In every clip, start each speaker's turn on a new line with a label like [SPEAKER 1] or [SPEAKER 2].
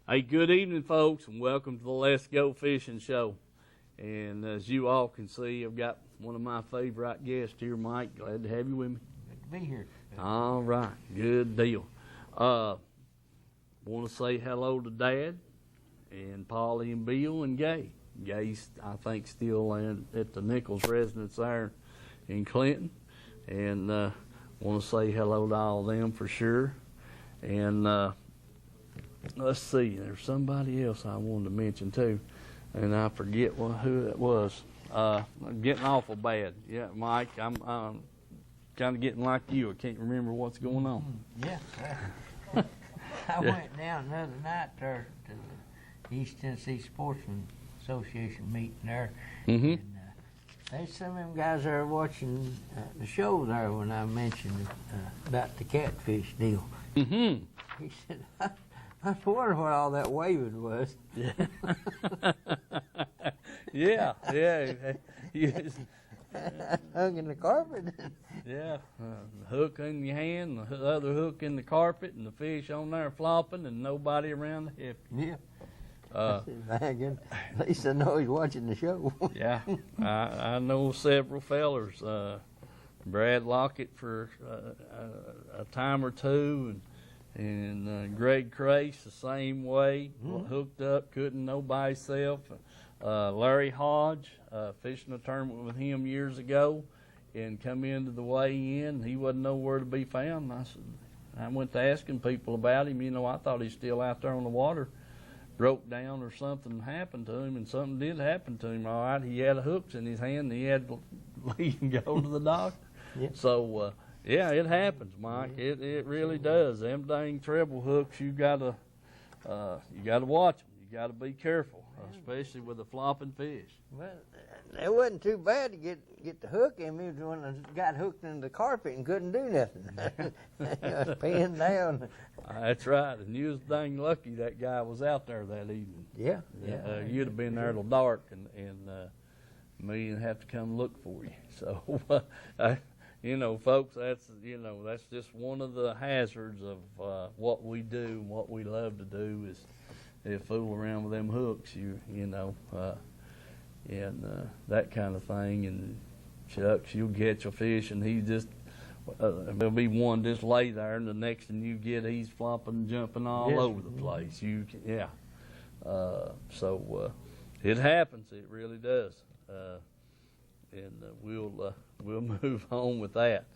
[SPEAKER 1] Hey, good evening, folks, and welcome to the Let's Go Fishing Show. And as you all can see, I've got one of my favorite guests here, Mike. Glad to have you with me.
[SPEAKER 2] Good to be here.
[SPEAKER 1] All right, good deal. Want to say hello to Dad and Polly and Bill and Gay. Gay's, I think, still at the Nichols residence there in Clinton. And want to say hello to all of them for sure. And let's see, there's somebody else I wanted to mention too, and I forget who it was. I'm getting awful bad. Yeah, Mike, I'm kind of getting like you. I can't remember what's going on.
[SPEAKER 2] Yeah. I went down the other night there to the East Tennessee Sportsman Association meeting there.
[SPEAKER 1] Mm-hmm.
[SPEAKER 2] And there's some of them guys there watching the show there when I mentioned about the catfish deal.
[SPEAKER 1] Mm-hmm.
[SPEAKER 2] He said, I wonder what all that waving was.
[SPEAKER 1] Yeah. yeah. Yes.
[SPEAKER 2] Hung in the carpet.
[SPEAKER 1] Yeah. The hook in your hand, the other hook in the carpet, and the fish on there flopping, and nobody around the hip.
[SPEAKER 2] Yeah. At least I know he's watching the show.
[SPEAKER 1] Yeah. I know several fellers. Brad Lockett for a time or two, and Greg Crace the same way, hooked up, couldn't know by himself. Larry Hodge, fishing a tournament with him years ago, and come into the weigh-in. He wasn't nowhere to be found. I went to asking people about him. You know, I thought he's still out there on the water. Broke down or something happened to him, and something did happen to him. All right, he had hooks in his hand, and he had to leave and go to the doctor.
[SPEAKER 2] Yeah.
[SPEAKER 1] So. Yeah, it happens, Mike. It really does. Them dang treble hooks, you gotta watch them. You gotta be careful, especially with a flopping fish.
[SPEAKER 2] Well, it wasn't too bad to get the hook in me when I got hooked in the carpet and couldn't do nothing. I was pinned down.
[SPEAKER 1] That's right, and you was dang lucky that guy was out there that evening.
[SPEAKER 2] Yeah.
[SPEAKER 1] You'd have been there till dark, and me and have to come look for you. So. You know, folks, that's just one of the hazards of what we do and what we love to do is fool around with them hooks, and that kind of thing. And shucks, you'll catch a fish, and he just there'll be one just lay there, and the next thing you get, he's flopping and jumping all over the place. So it happens. It really does. And we'll move on with that.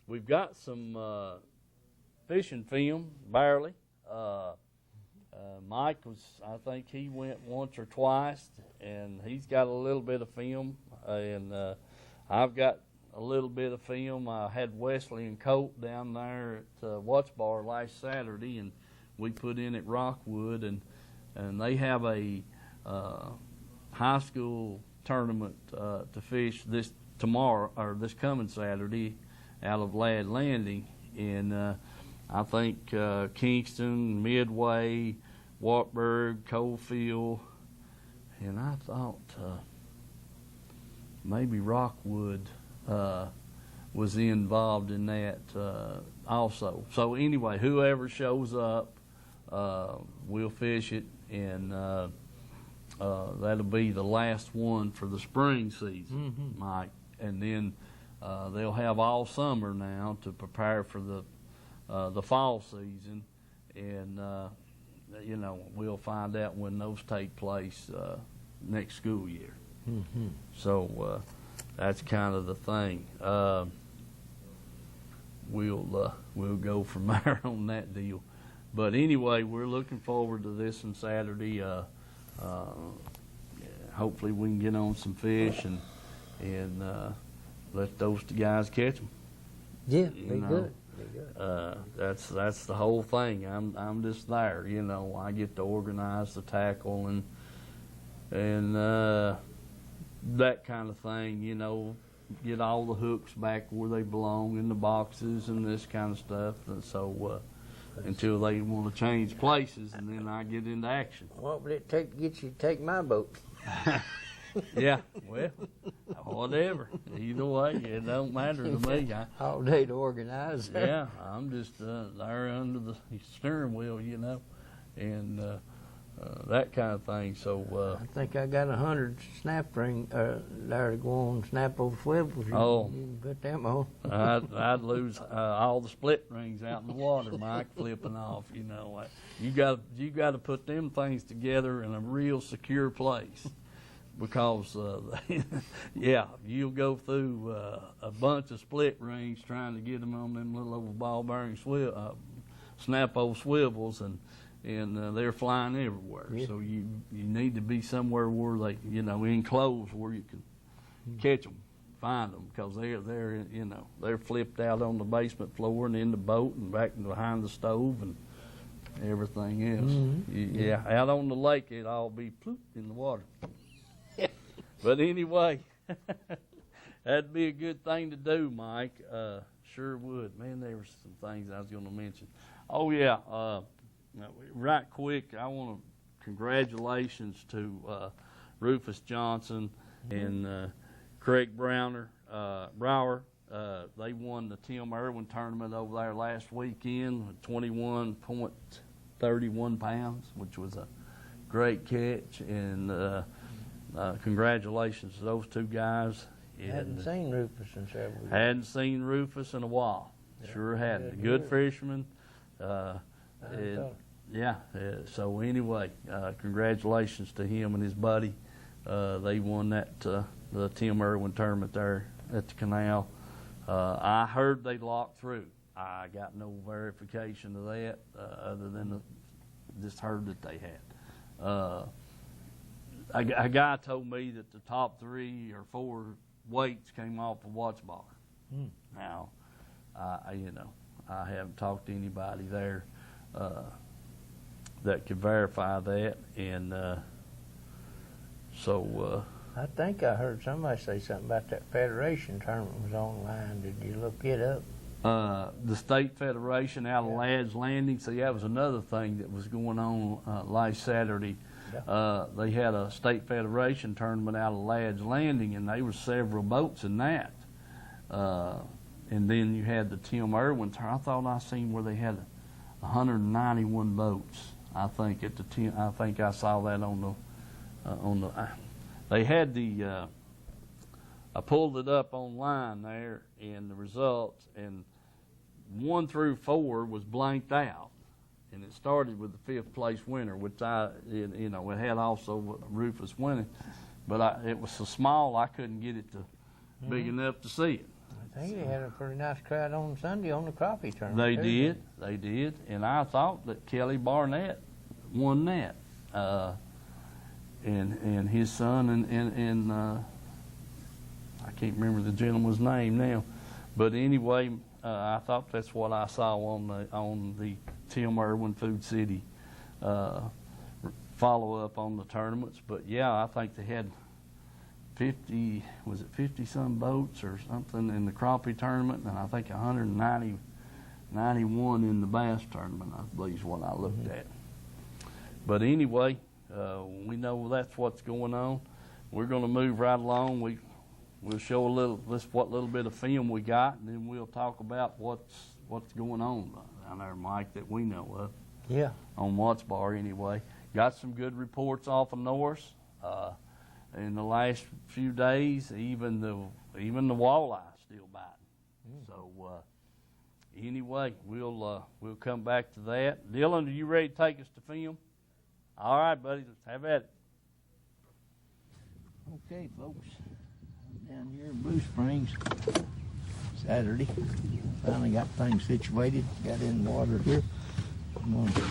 [SPEAKER 1] We've got some fishing film, barely. Mike I think he went once or twice, and he's got a little bit of film, and I've got a little bit of film. I had Wesley and Colt down there at Watts Bar last Saturday, and we put in at Rockwood, and they have a high school tournament to fish this coming Saturday out of Ladd Landing, and I think Kingston, Midway, Wartburg, Coalfield, and I thought maybe Rockwood was involved in that also. So anyway, whoever shows up, we'll fish it, and that'll be the last one for the spring season, Mike. And then they'll have all summer now to prepare for the fall season, and we'll find out when those take place next school year. So that's kind of the thing. We'll go from there on that deal. But anyway, we're looking forward to this on Saturday. Hopefully we can get on some fish and let those two guys catch them.
[SPEAKER 2] Yeah, be good.
[SPEAKER 1] That's the whole thing. I'm just there. I get to organize the tackle and that kind of thing. Get all the hooks back where they belong in the boxes and this kind of stuff. And so until they want to change places, and then I get into action.
[SPEAKER 2] What would it take to get you to take my boat?
[SPEAKER 1] Yeah, well, whatever. Either way, it don't matter to me.
[SPEAKER 2] All day to organize.
[SPEAKER 1] Yeah, I'm just there under the steering wheel, and that kind of thing. So
[SPEAKER 2] I think I got 100 snap ring there to go on snap over swivels. You can put them on.
[SPEAKER 1] I'd lose all the split rings out in the water, Mike, flipping off. You know, you got to put them things together in a real secure place, because yeah, you'll go through a bunch of split rings trying to get them on them little old ball bearing snap over swivels, and they're flying everywhere. Yeah. So you need to be somewhere where they, enclosed, where you can catch them, find them, because they're flipped out on the basement floor and in the boat and back behind the stove and everything else. Mm-hmm. Yeah, out on the lake it'd all be ploop in the water. But anyway, that'd be a good thing to do, Mike. Sure would. Man, there were some things I was going to mention. Oh yeah. Right quick, I want to congratulations to Rufus Johnson and Craig Brower. They won the Tim Irwin tournament over there last weekend with 21.31 pounds, which was a great catch. And congratulations to those two guys.
[SPEAKER 2] Hadn't seen Rufus in several years.
[SPEAKER 1] Hadn't seen Rufus in a while. Yeah, sure hadn't. Good fisherman. So anyway, congratulations to him and his buddy. They won that the Tim Irwin tournament there at the canal. I heard they locked through. I got no verification of that other than just heard that they had. A guy told me that the top 3 or 4 weights came off a Watts bar. Now, I haven't talked to anybody there that could verify that, and so
[SPEAKER 2] I think I heard somebody say something about that Federation tournament was online. Did you look it up?
[SPEAKER 1] The State Federation out of Ladd's Landing. So that was another thing that was going on last Saturday. Yeah. They had a State Federation tournament out of Ladd's Landing, and there were several boats in that. And then you had the Tim Irwin tournament. I thought I seen where they had 191 boats. I think at the I think I saw that on the they had the I pulled it up online there, and the results, and 1 through 4 was blanked out, and it started with the 5th place winner, which it had also Rufus winning, but it was so small I couldn't get it to big enough to see it.
[SPEAKER 2] I think they had a pretty nice crowd on Sunday on the crappie tournament.
[SPEAKER 1] They did, and I thought that Kelly Barnett won that, and his son and I can't remember the gentleman's name now, but anyway, I thought that's what I saw on the Tim Irwin Food City follow up on the tournaments. But yeah, I think they had 50 some boats or something in the crappie tournament, and I think 91 in the bass tournament, I believe is what I looked at. But anyway, we know that's what's going on. We're going to move right along. We'll show what little bit of film we got, and then we'll talk about what's going on down there, Mike, that we know of.
[SPEAKER 2] Yeah. On
[SPEAKER 1] Watts Bar anyway. Got some good reports off of Norris. In the last few days, even the walleye still biting. So anyway, we'll come back to that. Dylan, are you ready to take us to film? All right, buddy, let's have at it.
[SPEAKER 2] Okay, folks, down here in Blue Springs, Saturday. Finally got things situated. Got in the water here. I'm going to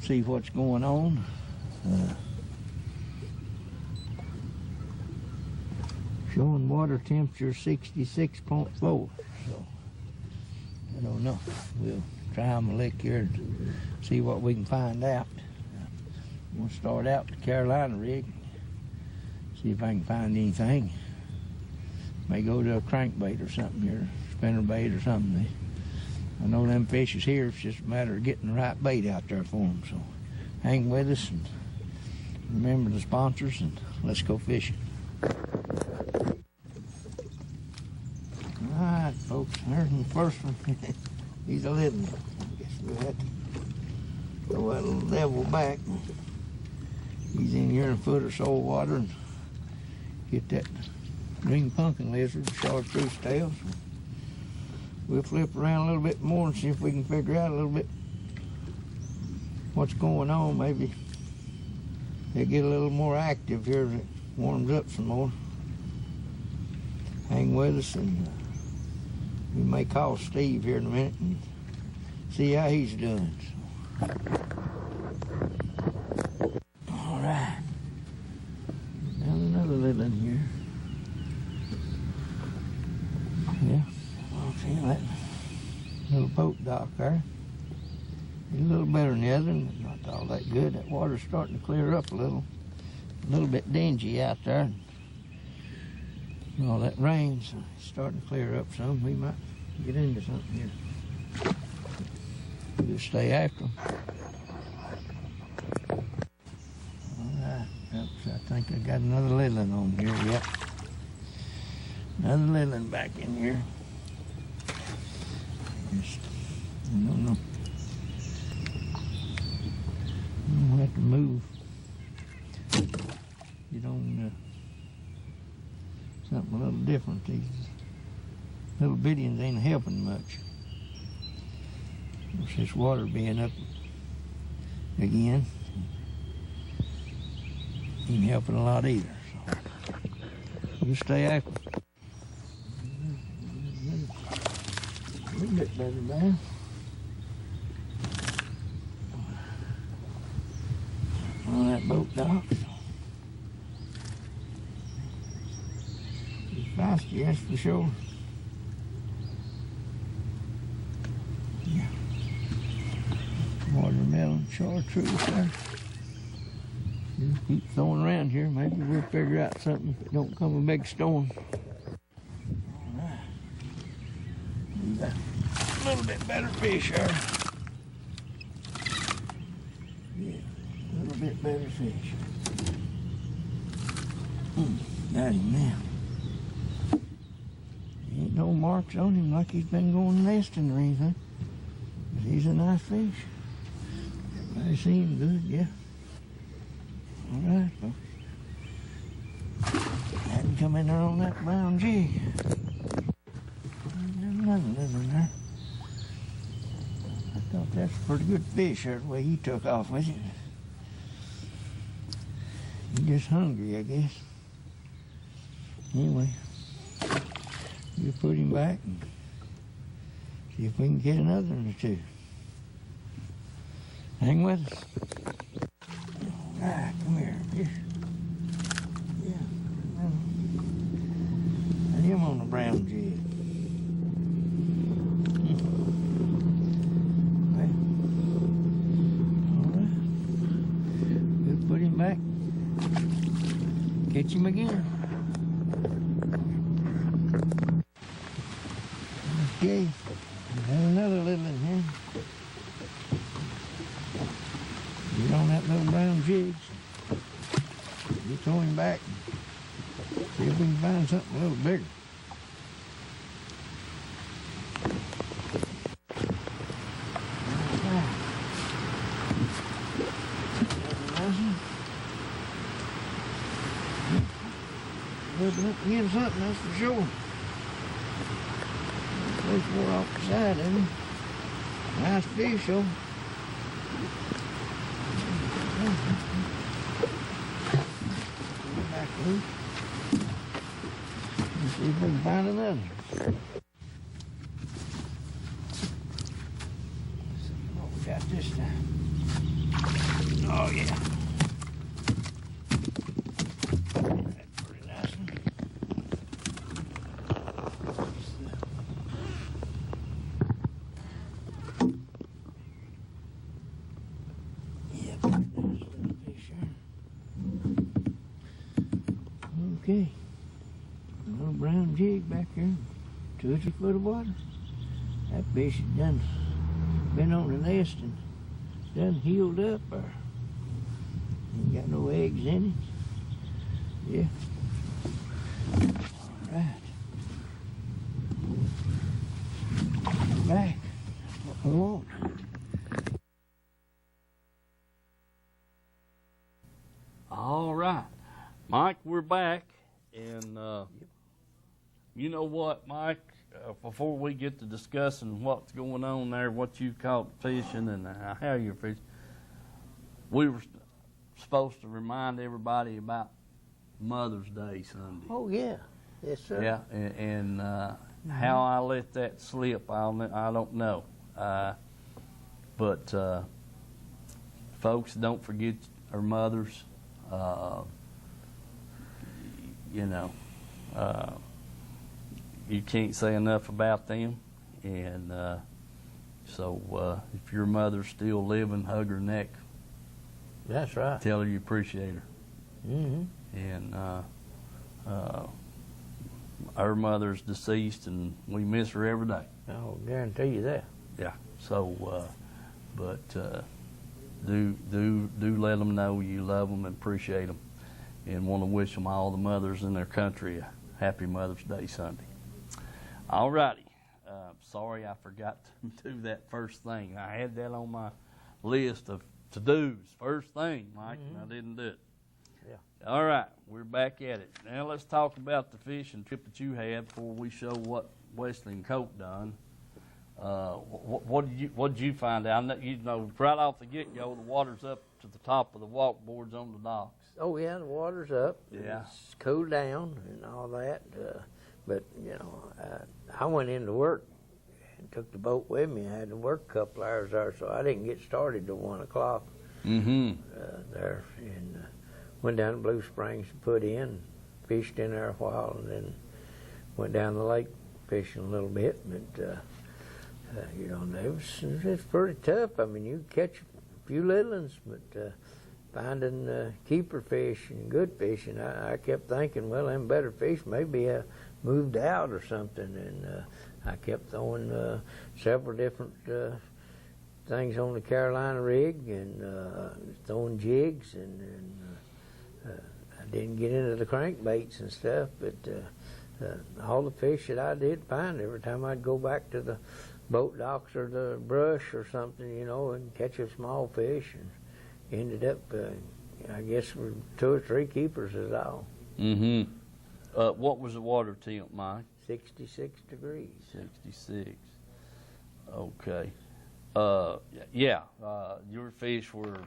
[SPEAKER 2] see what's going on. Showing water temperature 66.4. So I don't know. We'll try them a lick here and see what we can find out. I'm going to start out the Carolina rig. See if I can find anything. May go to a crankbait or something here, spinnerbait or something. I know them fish is here. It's just a matter of getting the right bait out there for them. So hang with us and remember the sponsors, and let's go fishing. All right, folks. There's the first one. He's a little one. I guess we'll have to Throw that little devil back. He's in here in a foot or so of water and get that green pumpkin lizard, chartreuse tails. We'll flip around a little bit more and see if we can figure out a little bit what's going on. Maybe they get a little more active here as it warms up some more. Hang with us, and we may call Steve here in a minute and see how he's doing. All right. Found another little in here. Yeah, I'll see that little boat dock there. It's a little better than the other one, but not all that good. That water's starting to clear up a little bit dingy out there. All that rain, so it's starting to clear up some. We might get into something here. We'll stay after them. All right, oops, I think I got another little one on here. Yep, another little one back in here. Just, I don't know. I'm gonna have to move. Get on something a little different. These little bitty ones ain't helping much. Of course, this water being up again ain't helping a lot either. So we'll stay after. A little bit better now. On that boat dock. It's feisty, that's for sure. Yeah. Watermelon, chartreuse there. We'll keep throwing around here. Maybe we'll figure out something if it don't come a big storm. All right. We got a little bit better fish here. Yeah. A little bit better fish. Got him now. Ain't no marks on him like he's been going nesting or anything. But he's a nice fish. Everybody see him good, yeah. All right, folks. Hadn't come in there on that brown jig. There's another one there. I thought that's a pretty good fish there, the way he took off with it. He's just hungry, I guess. Anyway, we'll put him back and see if we can get another one or two. Hang with us. All right, come here, fish. Yeah. Put him on the brown jig. All right. We'll put him back. Catch him again. Okay, we have another little in here. Get on that little brown jig. We throw him back. See if we can find something a little bigger. Looking up against something, that's for sure. Close more off the side of him. Nice fish, though. Back loose. Let's see if we can find another. Let's see what we got this time. Oh, yeah. Okay, a little brown jig back here, 2 or 3 foot of water. That fish has done been on the nest and done healed up, or ain't got no eggs in it. Yeah. All right. Back. That's what we want.
[SPEAKER 1] All right, Mike, we're back, and you know what, Mike? Before we get to discussing what's going on there, what you caught fishing and how you're fishing, we were supposed to remind everybody about Mother's Day Sunday.
[SPEAKER 2] Oh, yeah. Yes, sir.
[SPEAKER 1] Yeah, and how I let that slip, I don't know. But folks, don't forget our mothers. You know, you can't say enough about them. And so if your mother's still living, hug her neck.
[SPEAKER 2] That's right.
[SPEAKER 1] Tell her you appreciate her.
[SPEAKER 2] Mm-hmm.
[SPEAKER 1] And our mother's deceased, and we miss her every day.
[SPEAKER 2] I'll guarantee you that.
[SPEAKER 1] Yeah. So, but do let them know you love them and appreciate them, and want to wish them, all the mothers in their country, a happy Mother's Day Sunday. All righty. Sorry I forgot to do that first thing. I had that on my list of to-dos. First thing, Mike, and I didn't do it.
[SPEAKER 2] Yeah.
[SPEAKER 1] All right, we're back at it. Now let's talk about the fishing trip that you had before we show what Wesley and Colt done. What did you find out? You know, right off the get-go, the water's up to the top of the walkboards on the docks.
[SPEAKER 2] Oh, yeah, the water's up.
[SPEAKER 1] Yeah.
[SPEAKER 2] It's cooled down and all that. But, you know, I went into work and took the boat with me. I had to work a couple hours there, so I didn't get started till 1 o'clock there. And went down to Blue Springs and put in, fished in there a while, and then went down the lake fishing a little bit. But, you know, it's pretty tough. I mean, you catch a few little ones, but finding keeper fish and good fish, and I kept thinking, well, them better fish maybe moved out or something, and I kept throwing several different things on the Carolina rig and throwing jigs, and I didn't get into the crankbaits and stuff, but all the fish that I did find, every time I'd go back to the boat docks or the brush or something, you know, and catch a small fish, and ended up, I guess, with 2 or 3 keepers is all.
[SPEAKER 1] Mm-hmm. What was the water temp, Mike?
[SPEAKER 2] 66 degrees.
[SPEAKER 1] 66. Okay. Yeah. Your fish were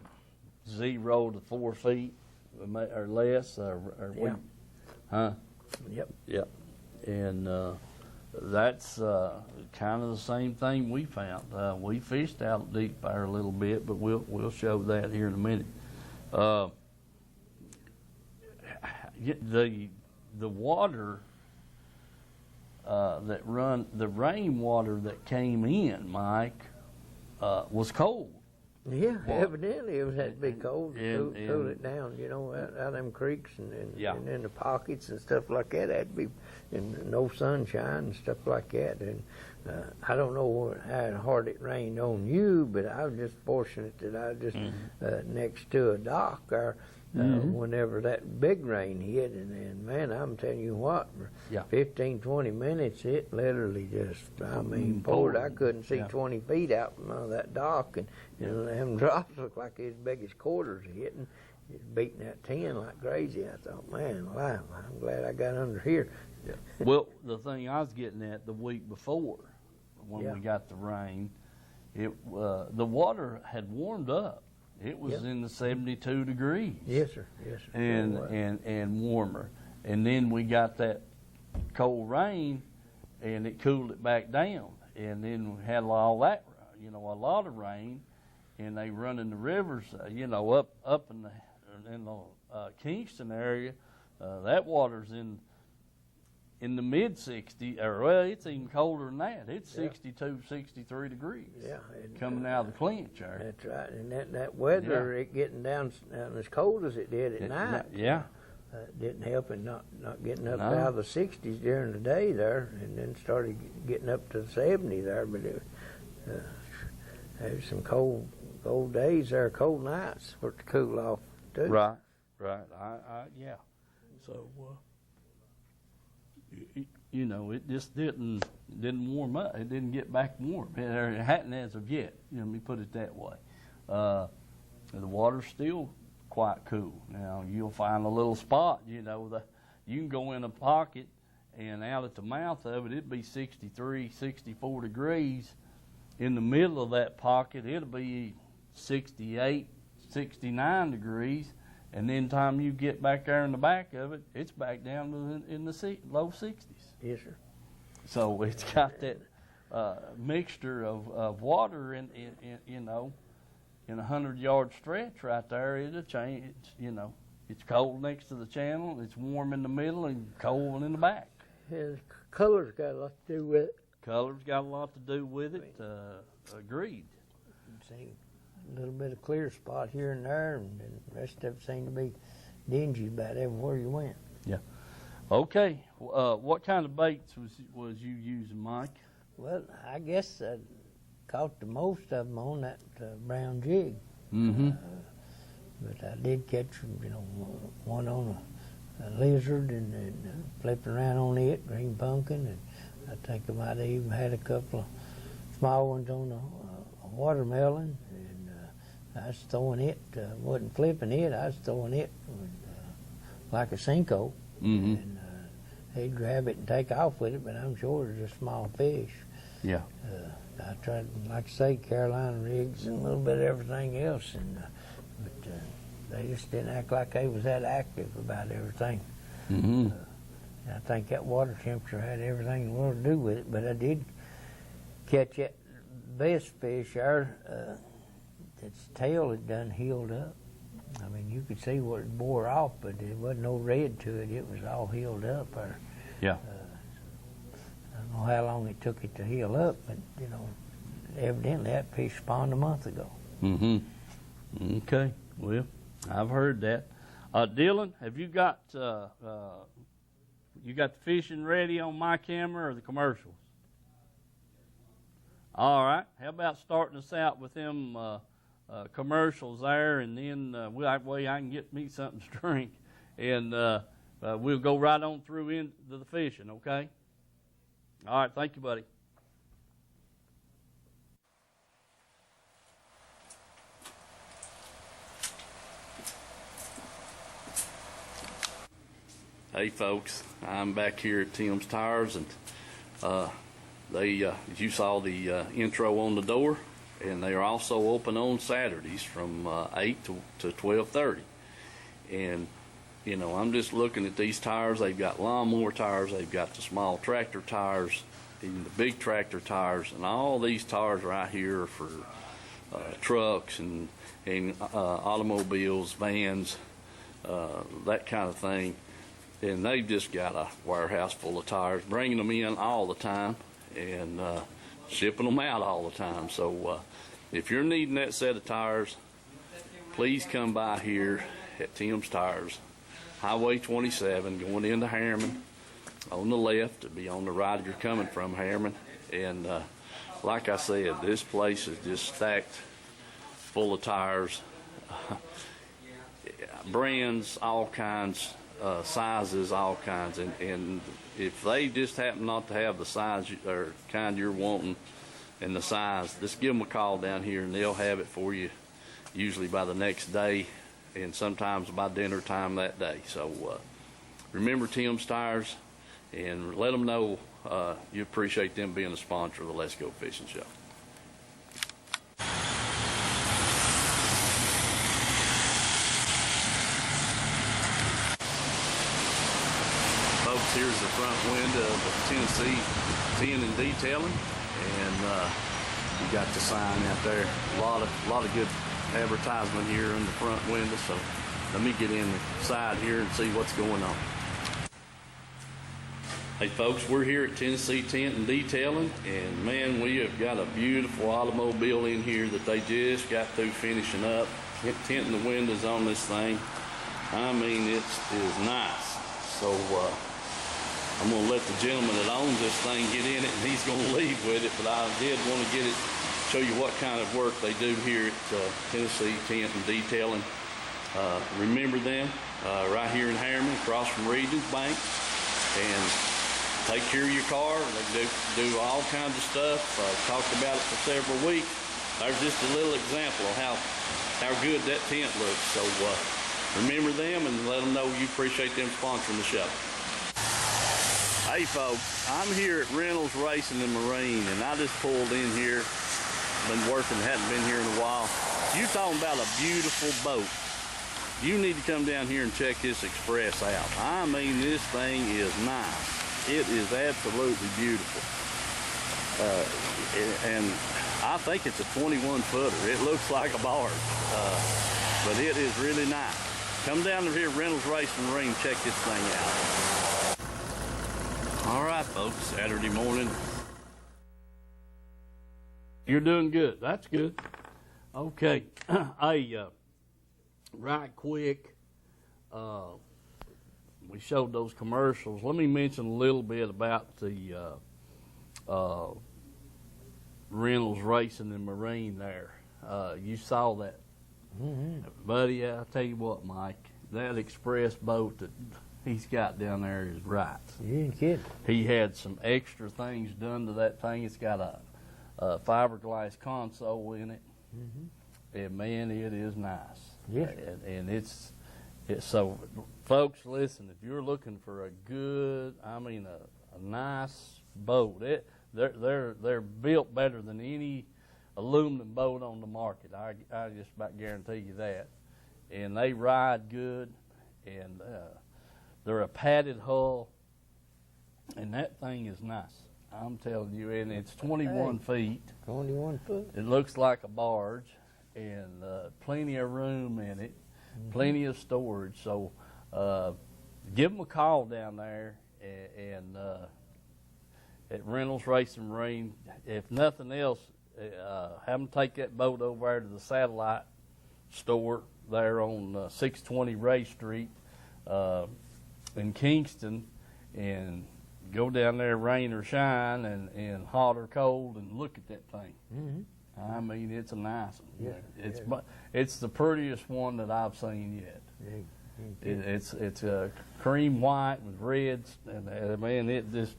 [SPEAKER 1] 0 to 4 feet or less, or
[SPEAKER 2] Yeah.
[SPEAKER 1] Huh?
[SPEAKER 2] Yep.
[SPEAKER 1] Yep. And that's kind of the same thing we found. We fished out deep there a little bit, but we'll show that here in a minute. The water the rainwater that came in, Mike, was cold.
[SPEAKER 2] Yeah,
[SPEAKER 1] Well,
[SPEAKER 2] evidently it was had to be cold to cool it down, you know, out of them creeks and in the pockets and stuff like that. Had to be in no sunshine and stuff like that. And I don't know how hard it rained on you, but I was just fortunate that I was just next to a dock there whenever that big rain hit. And man, I'm telling you what, for 15, 20 minutes, it literally just, I mean, poured. I couldn't see 20 feet out from that dock, and them drops looked like as big as quarters hitting. It's beating that tin like crazy. I thought, man, wow, I'm glad I got under here.
[SPEAKER 1] Well, the thing I was getting at the week before, when we got the rain, the water had warmed up. It was in the 72 degrees.
[SPEAKER 2] Yes, sir. Yes, sir.
[SPEAKER 1] And warmer. And then we got that cold rain, and it cooled it back down. And then we had all that, a lot of rain, and they running the rivers, up in the Kingston area. That water's in the mid 60s, or well, it's even colder than that. It's 62, 63 degrees. Yeah, coming out of the clinch there.
[SPEAKER 2] That's right, and that weather, it getting down as cold as it did at night. Didn't help in not getting up out of the 60s during the day there, and then started getting up to the 70 there. But there was some cold days there, cold nights for it to cool off too.
[SPEAKER 1] Right. Yeah. So. It just didn't warm up. It didn't get back warm. It hadn't as of yet. Let me put it that way. The water's still quite cool. Now you'll find a little spot, you can go in a pocket and out at the mouth of it, it'd be 63, 64 degrees. In the middle of that pocket, it'll be 68, 69 degrees. And then time you get back there in the back of it, it's back down to in the low 60s.
[SPEAKER 2] Yes, sir.
[SPEAKER 1] So it's got that mixture of water in a 100-yard stretch right there. It'll change. It's cold next to the channel. It's warm in the middle and cold in the back.
[SPEAKER 2] And color's got a lot to do with it.
[SPEAKER 1] Color's got a lot to do with it. Agreed.
[SPEAKER 2] See a little bit of clear spot here and there, and the rest of it seemed to be dingy about everywhere you went.
[SPEAKER 1] Yeah. Okay. What kind of baits was you using, Mike?
[SPEAKER 2] Well, I guess I caught the most of them on that brown jig.
[SPEAKER 1] Mm-hmm.
[SPEAKER 2] But I did catch, one on a lizard and flipping around on it, green pumpkin, and I think I might have even had a couple of small ones on a watermelon. I was throwing it, wasn't flipping it, I was throwing it like a Cinco.
[SPEAKER 1] Mm-hmm.
[SPEAKER 2] And he'd grab it and take off with it, but I'm sure it was a small fish.
[SPEAKER 1] Yeah.
[SPEAKER 2] I tried, like I say, Carolina rigs and a little bit of everything else, but they just didn't act like they was that active about everything.
[SPEAKER 1] Mm-hmm.
[SPEAKER 2] I think that water temperature had everything in the world to do with it, but I did catch that best fish there. Its tail had done healed up. I mean, you could see what it bore off, but there wasn't no red to it. It was all healed up.
[SPEAKER 1] Yeah.
[SPEAKER 2] I don't know how long it took it to heal up, but, evidently that fish spawned a month ago.
[SPEAKER 1] Mm-hmm. Okay. Well, I've heard that. Dylan, have you got the fishing ready on my camera or the commercials? All right. How about starting us out with them commercials there, and then that way I can get me something to drink, and we'll go right on through into the fishing, okay? All right, thank you, buddy. Hey, folks, I'm back here at Tim's Tires, and you saw the intro on the door, and they are also open on Saturdays from 8 to 12:30. And, I'm just looking at these tires. They've got lawnmower tires. They've got the small tractor tires, even the big tractor tires. And all these tires right here are for trucks and automobiles, vans, that kind of thing. And they've just got a warehouse full of tires, bringing them in all the time and shipping them out all the time. So if you're needing that set of tires, please come by here at Tim's Tires, Highway 27, going into Harriman. On the left, it'll be on the right if you're coming from Harriman. And like I said, this place is just stacked full of tires, brands, all kinds, sizes, all kinds. And if they just happen not to have the size or kind you're wanting and the size, just give them a call down here and they'll have it for you, usually by the next day and sometimes by dinner time that day. So remember Tim's Tires, and let them know you appreciate them being a sponsor of the Let's Go Fishing Show. Folks, here's the front window of Tennessee Tin and Detailing, and you got the sign out there. A lot of good advertisement here in the front window. So let me get inside here and see what's going on. Hey folks, we're here at Tennessee Tent and Detailing, and man, we have got a beautiful automobile in here that they just got through finishing up, tinting the windows on this thing. I mean, it is nice. So I'm going to let the gentleman that owns this thing get in it, and he's going to leave with it, but I did want to show you what kind of work they do here at Tennessee Tent and Detailing. Remember them right here in Harriman, across from Regions Bank, and take care of your car. They do all kinds of stuff. Talked about it for several weeks. There's just a little example of how how good that tent looks. So remember them and let them know you appreciate them sponsoring the show. Hey folks, I'm here at Reynolds Racing and Marine, and I just pulled in here. Been working, hadn't been here in a while. You talking about a beautiful boat. You need to come down here and check this Express out. I mean, this thing is nice. It is absolutely beautiful. And I think it's a 21 footer. It looks like a barge, but it is really nice. Come down to here, Reynolds Racing and Marine, check this thing out. All right, folks, Saturday morning. You're doing good. That's good. Okay. Right quick, we showed those commercials. Let me mention a little bit about the Reynolds Racing and Marine there. You saw that. Mm-hmm. Buddy, I'll tell you what, Mike, that express boat that he's got down there is right.
[SPEAKER 2] You ain't kidding.
[SPEAKER 1] He had some extra things done to that thing. It's got a fiberglass console in it. Mm-hmm. And man, it is nice.
[SPEAKER 2] Yeah.
[SPEAKER 1] And it's so, folks, listen, if you're looking for a good, a nice boat, they're built better than any aluminum boat on the market. I just about guarantee you that. And they ride good, and they're a padded hull, and that thing is nice. I'm telling you, and it's 21 feet.
[SPEAKER 2] 21 foot.
[SPEAKER 1] It looks like a barge, and plenty of room in it, plenty of storage. So give them a call down there and at Reynolds Racing Marine. If nothing else, have them take that boat over there to the satellite store there on 620 Ray Street in Kingston, and go down there, rain or shine, and hot or cold, and look at that thing. Mm-hmm. I mean, it's a nice one. Yeah, it's the prettiest one that I've seen yet. Yeah, it's a cream white with reds, and man, it's just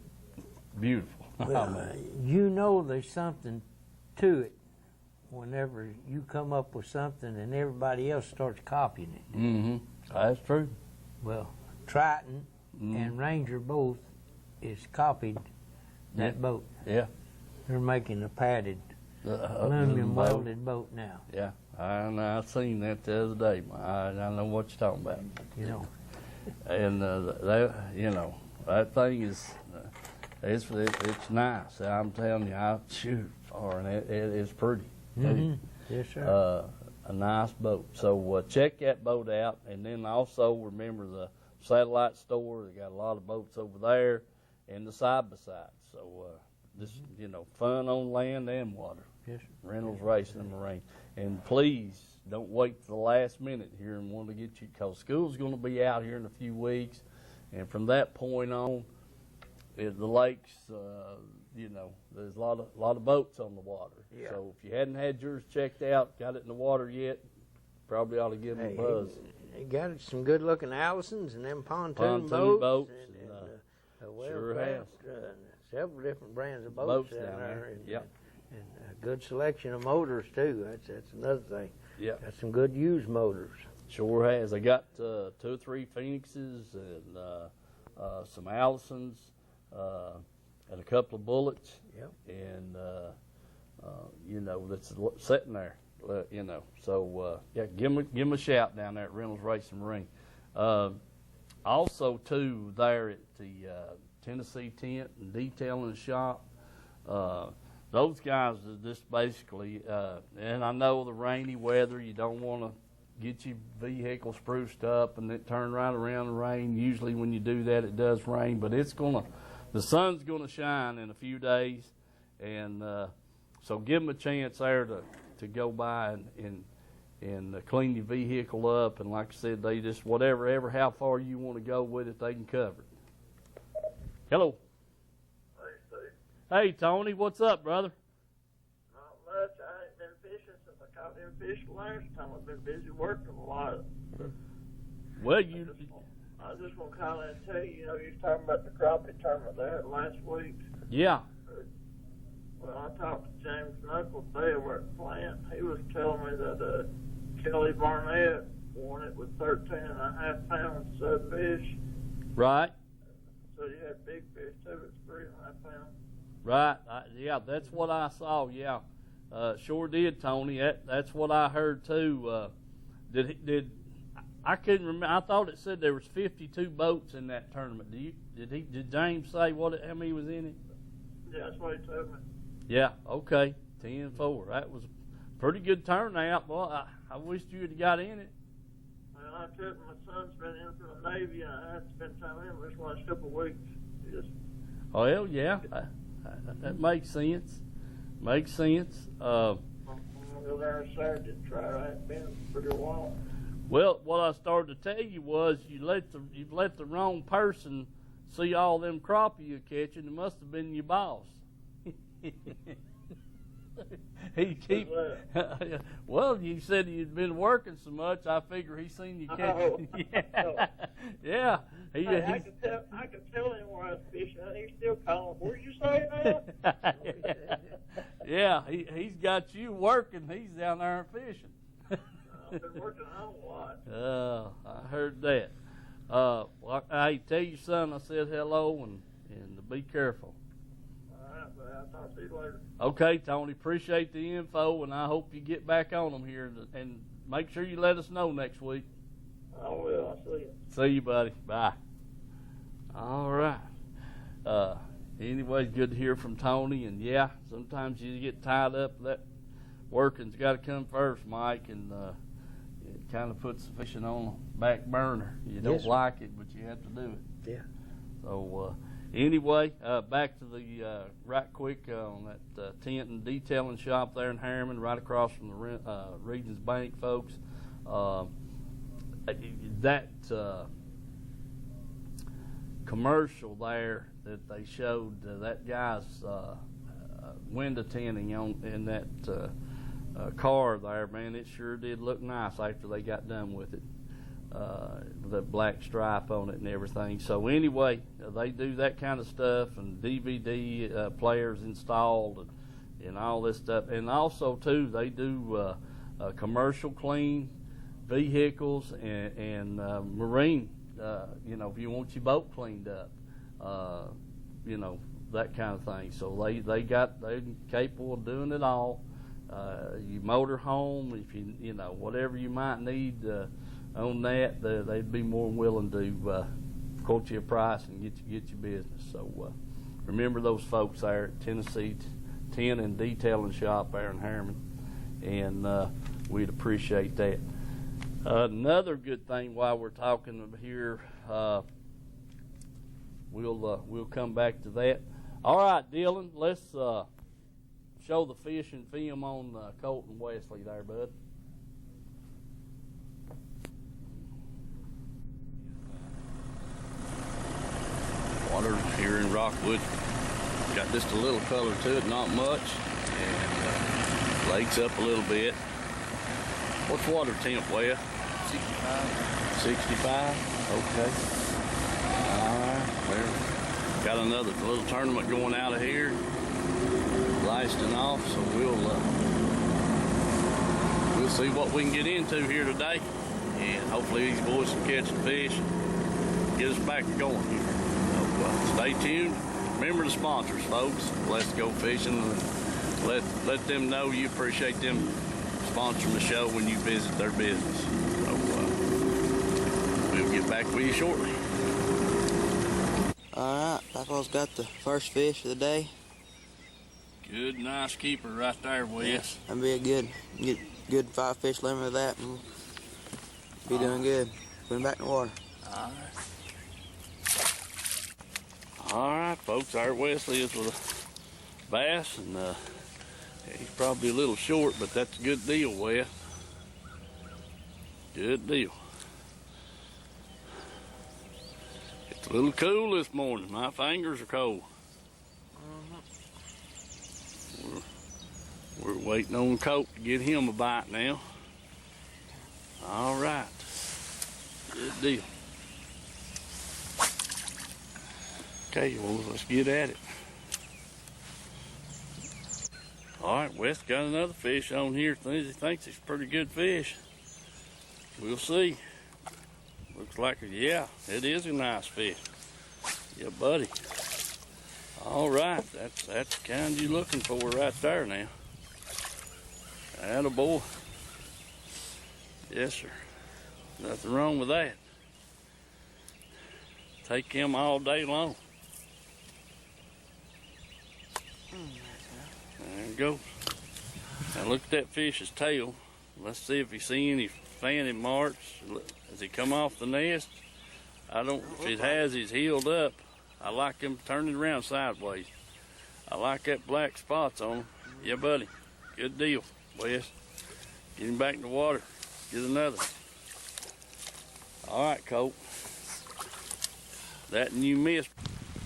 [SPEAKER 1] beautiful.
[SPEAKER 2] Well, you know, there's something to it whenever you come up with something and everybody else starts copying it.
[SPEAKER 1] Mm-hmm. That's true.
[SPEAKER 2] Well, Triton and Ranger both is copied that boat.
[SPEAKER 1] Yeah.
[SPEAKER 2] They're making a padded aluminum welded boat now.
[SPEAKER 1] Yeah, I seen that the other day. I know what you're talking about.
[SPEAKER 2] You know,
[SPEAKER 1] and that thing is it's nice. I'm telling you, I shoot for, and it is pretty.
[SPEAKER 2] Mm-hmm. Yes, sir.
[SPEAKER 1] A nice boat. So check that boat out, and then also remember the satellite store. They got a lot of boats over there, and the side by side. So just fun on land and water.
[SPEAKER 2] Yes, sir.
[SPEAKER 1] Reynolds Racing and Marine. And please don't wait to the last minute here and want to get you, because school's going to be out here in a few weeks, and from that point on, the lakes, there's a lot of boats on the water. Yeah. So if you hadn't had yours checked out, got it in the water yet, probably ought to give them a buzz.
[SPEAKER 2] They got some good-looking Allisons and them pontoon boats.
[SPEAKER 1] Sure has.
[SPEAKER 2] Several different brands of boats down there. And a good selection of motors, too. That's another thing.
[SPEAKER 1] Yeah.
[SPEAKER 2] Got some good used motors.
[SPEAKER 1] Sure has. They got 2 or 3 Phoenixes and some Allisons and a couple of Bullets.
[SPEAKER 2] Yep.
[SPEAKER 1] And, that's sitting there, So, give them a shout down there at Reynolds Racing Marine. Also, too, there at the Tennessee Tent and Detailing Shop, those guys are just basically, and I know the rainy weather, you don't want to get your vehicle spruced up and then turn right around and rain. Usually when you do that, it does rain, but the sun's going to shine in a few days, and so give them a chance there to go by and clean your vehicle up. And like I said, they just, how far you want to go with it, they can cover it. Hello.
[SPEAKER 3] Hey, Steve.
[SPEAKER 1] Hey, Tony, what's up, brother?
[SPEAKER 3] Not much. I ain't been fishing since I caught them fish last time. I've been busy working a lot.
[SPEAKER 1] Well,
[SPEAKER 3] I just want to call in and tell you, you was talking about the crappie tournament they had last week.
[SPEAKER 1] Yeah.
[SPEAKER 3] Well, I talked to James Knuckles there where at the plant. He was telling me that Kelly Barnett won it with 13.5 pounds of fish.
[SPEAKER 1] Right.
[SPEAKER 3] So you had big fish too. It's 3.5 pounds.
[SPEAKER 1] Right. Yeah, that's what I saw. Yeah, sure did, Tony. That's what I heard too. Did I couldn't remember? I thought it said there was 52 boats in that tournament. Did James say how many was in it?
[SPEAKER 3] Yeah, that's what he told me.
[SPEAKER 1] Yeah. Okay. 10-4. That was a pretty good turnout. Boy, I wished you had got in it.
[SPEAKER 3] Well, I took my son's been in from the Navy, and I had to spend time in this last couple of weeks.
[SPEAKER 1] Well, yeah, that makes sense. Makes sense.
[SPEAKER 3] I'm gonna go there Saturday and try. I haven't been for a while.
[SPEAKER 1] Well, what I started to tell you was you've let the wrong person see all them crappie you're catching. It must have been your boss. He keep. Well, you said you'd been working so much. I figure he seen you catching. Yeah.
[SPEAKER 3] I could tell him where I was fishing. He's still calling. Where'd you say that?
[SPEAKER 1] Yeah, he's got you working. He's down there fishing.
[SPEAKER 3] I've been working on a lot.
[SPEAKER 1] I heard that. Well, I tell your son I said hello and be careful.
[SPEAKER 3] All right, but I'll talk to you later.
[SPEAKER 1] Okay, Tony, appreciate the info, and I hope you get back on them here, and make sure you let us know next week.
[SPEAKER 3] I will. I'll see you.
[SPEAKER 1] See you, buddy. Bye. All right. Anyway, good to hear from Tony, and yeah, sometimes you get tied up. That working's got to come first, Mike, and it kind of puts the fishing on the back burner. You don't like it, but you have to do it.
[SPEAKER 2] Yeah.
[SPEAKER 1] So anyway, back to the right quick on that tent and detailing shop there in Harriman, right across from the Regions Bank, folks. That commercial there that they showed, that guy's window tinting in that car there, man, it sure did look nice after they got done with it. The black stripe on it and everything. So anyway, they do that kind of stuff, and DVD players installed and all this stuff. And also too, they do commercial clean vehicles and marine. If you want your boat cleaned up, that kind of thing. So they're capable of doing it all. You motor home, if you whatever you might need on that, they'd be more than willing to quote you a price and get your business. So remember those folks there at Tennessee Tin and Detailing Shop there in Harriman, and we'd appreciate that. Another good thing while we're talking here, we'll come back to that. All right, Dylan, let's show the fishing film on Colton Wesley there, bud. Water here in Rockwood got just a little color to it, not much, and lakes up a little bit. What's water temp, Wes? 65. 65? Okay. All right. Well, got another little tournament going out of here, lasting off, so we'll see what we can get into here today, and hopefully these boys can catch the fish and get us back going here. So, stay tuned. Remember the sponsors, folks. Let's Go Fishing. Let them know you appreciate them sponsoring the show when you visit their business. So we'll get back with you shortly.
[SPEAKER 4] Alright, Papa's got the first fish of the day.
[SPEAKER 1] Good, nice keeper right there, Wes.
[SPEAKER 4] That'd be a good 5 fish limit of that, and we'll be doing good. Put him back in the water.
[SPEAKER 1] All right, folks, our Wesley is with a bass, and he's probably a little short, but that's a good deal, Wes. Good deal. It's a little cool this morning. My fingers are cold. We're waiting on Colt to get him a bite now. All right. Good deal. Okay, well, let's get at it. All right, Wes got another fish on here. He thinks it's a pretty good fish. We'll see. Looks like, yeah, it is a nice fish. Yeah, buddy. All right, that's the kind you're looking for right there now. Attaboy. Yes, sir. Nothing wrong with that. Take him all day long. There you go. Now look at that fish's tail. Let's see if you see any fanning marks. Has he come off the nest? I don't, if it has, he's healed up. I like him turning around sideways. I like that black spots on him. Yeah, buddy. Good deal, Wes. Get him back in the water. Get another. All right, Colt. That and you missed.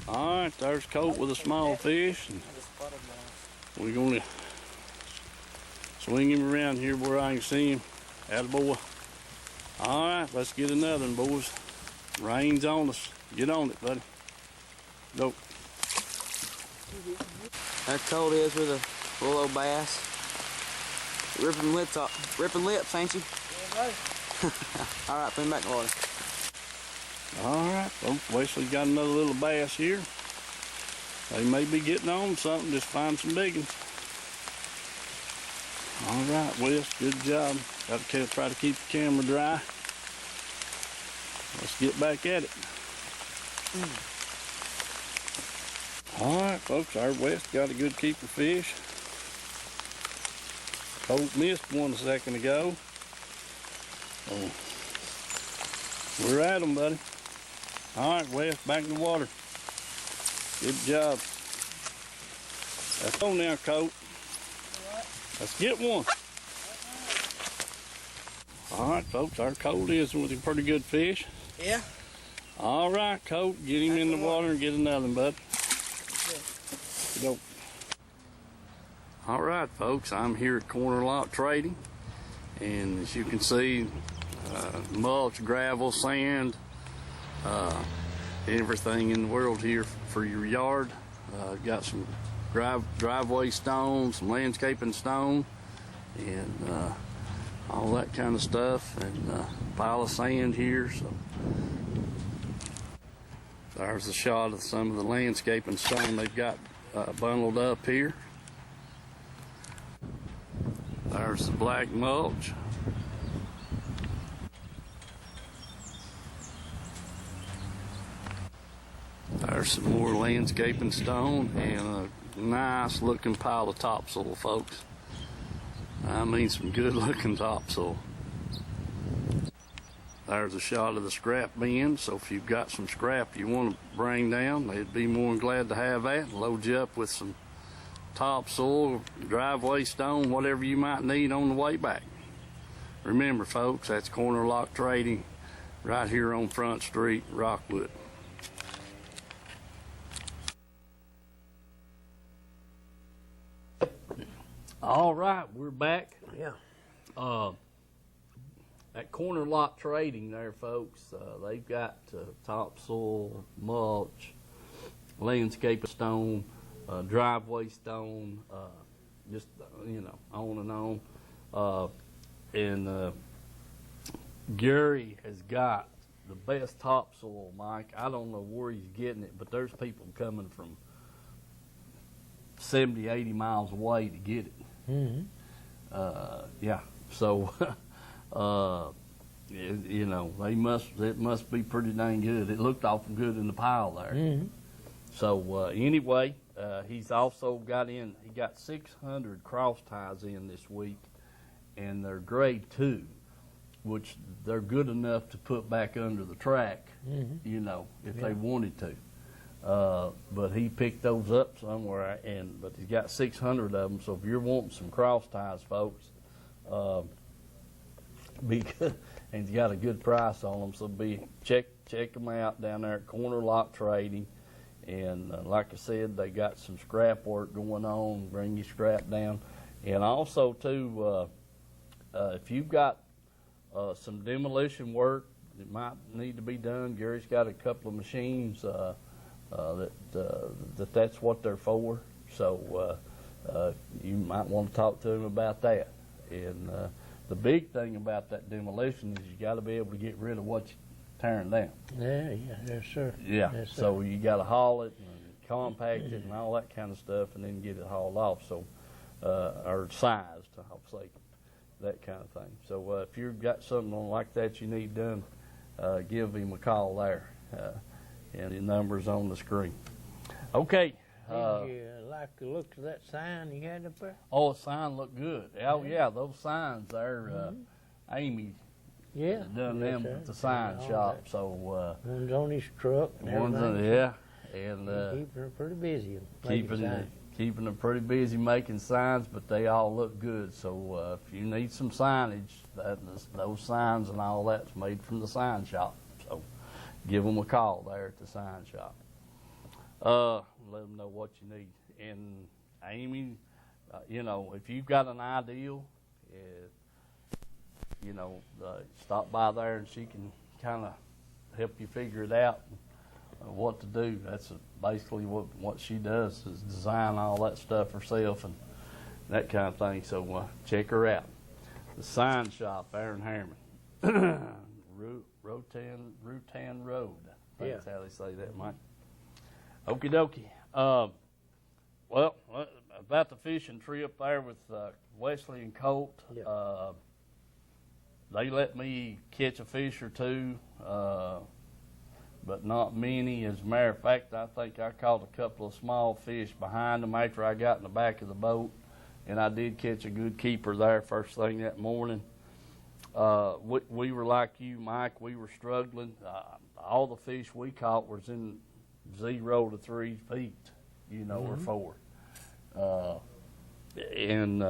[SPEAKER 1] All right, there's Colt with a small fish. And we're going to swing him around here where I can see him. Attaboy. All right, let's get another one, boys. Rain's on us. Get on it, buddy. Go.
[SPEAKER 4] That Colt is with a little old bass. Ripping lips, ain't you?
[SPEAKER 3] Yeah, buddy.
[SPEAKER 4] All right, put him back in the water.
[SPEAKER 1] All right, folks. Wesley's got another little bass here. They may be getting on something. Just find some big ones. All right, Wes. Good job. Got to try to keep the camera dry. Let's get back at it. All right, folks. Our Wes got a good keeper fish. Colt missed one a second ago. Oh, we're at them, buddy. All right, Wes, back in the water. Good job. Let's go now, Colt. Let's get one. All right, folks, our Colt is with a pretty good fish.
[SPEAKER 4] Yeah.
[SPEAKER 1] All right, Colt, get him in the water and get another one, bud. Go. All right, folks, I'm here at Corner Lot Trading, and as you can see, mulch, gravel, sand, everything in the world here for your yard. Got some driveway stone, some landscaping stone, and all that kind of stuff, and a pile of sand here. So there's a shot of some of the landscaping stone they've got bundled up here. There's the black mulch. There's some more landscaping stone and a nice looking pile of topsoil, folks. I mean some good looking topsoil. There's a shot of the scrap bin, so if you've got some scrap you want to bring down, they'd be more than glad to have that. Load you up with some topsoil, driveway stone, whatever you might need on the way back. Remember, folks, that's Corner Lot Trading right here on Front Street, Rockwood. All right, we're back.
[SPEAKER 2] Yeah.
[SPEAKER 1] At Corner Lot Trading there, folks, they've got topsoil, mulch, landscape stone, driveway stone, just, on and on. And Gary has got the best topsoil, Mike. I don't know where he's getting it, but there's people coming from 70, 80 miles away to get it.
[SPEAKER 2] Mm-hmm.
[SPEAKER 1] Yeah, so it must be pretty dang good. It looked awful good in the pile there.
[SPEAKER 2] Mm-hmm.
[SPEAKER 1] So anyway, he's also he got 600 cross ties in this week, and they're grade 2, which they're good enough to put back under the track, if they wanted to. But he picked those up somewhere, but he's got 600 of them. So if you're wanting some cross ties, folks, be good, and he's got a good price on them. So check them out down there at Corner Lot Trading. And like I said, they got some scrap work going on. Bring your scrap down, and also too, if you've got some demolition work that might need to be done, Gary's got a couple of machines. That's what they're for. So you might want to talk to him about that. And The big thing about that demolition is you got to be able to get rid of what you're tearing down.
[SPEAKER 2] Yeah, yes, sir.
[SPEAKER 1] Yeah.
[SPEAKER 2] Yes, sir.
[SPEAKER 1] So you got to haul it and compact it and all that kind of stuff, and then get it hauled off. So, or sized, I'll say, that kind of thing. So if you've got something like that you need done, give him a call there, and the number's on the screen. Okay.
[SPEAKER 2] Did you like the look of that sign you had up there?
[SPEAKER 1] Oh, the sign looked good. Oh yeah, those signs there. Amy
[SPEAKER 2] Yeah.
[SPEAKER 1] done
[SPEAKER 2] yes,
[SPEAKER 1] them
[SPEAKER 2] sir.
[SPEAKER 1] at the sign
[SPEAKER 2] All
[SPEAKER 1] shop.
[SPEAKER 2] that.
[SPEAKER 1] So
[SPEAKER 2] One's on his truck. And
[SPEAKER 1] one's
[SPEAKER 2] everything.
[SPEAKER 1] yeah, and
[SPEAKER 2] Keeping her pretty busy. making
[SPEAKER 1] keeping
[SPEAKER 2] signs.
[SPEAKER 1] keeping them pretty busy making signs, but they all look good. So if you need some signage, those signs and all that's made from the sign shop. So give them a call there at the sign shop. Let them know what you need. And Amy, if you've got an ideal, stop by there and she can kind of help you figure it out. What to do. That's basically what she does, is design all that stuff herself and that kind of thing. So check her out. The sign shop, Aaron Harriman, Rutan Road. I think that's how they say that, Mike. Okie dokie. Well, about the fishing trip there with Wesley and Colt.
[SPEAKER 2] Yeah.
[SPEAKER 1] They let me catch a fish or two. But not many. As a matter of fact, I think I caught a couple of small fish behind them after I got in the back of the boat, and I did catch a good keeper there first thing that morning. We were like you, Mike. We were struggling. All the fish we caught was in 0 to 3 feet, or 4. And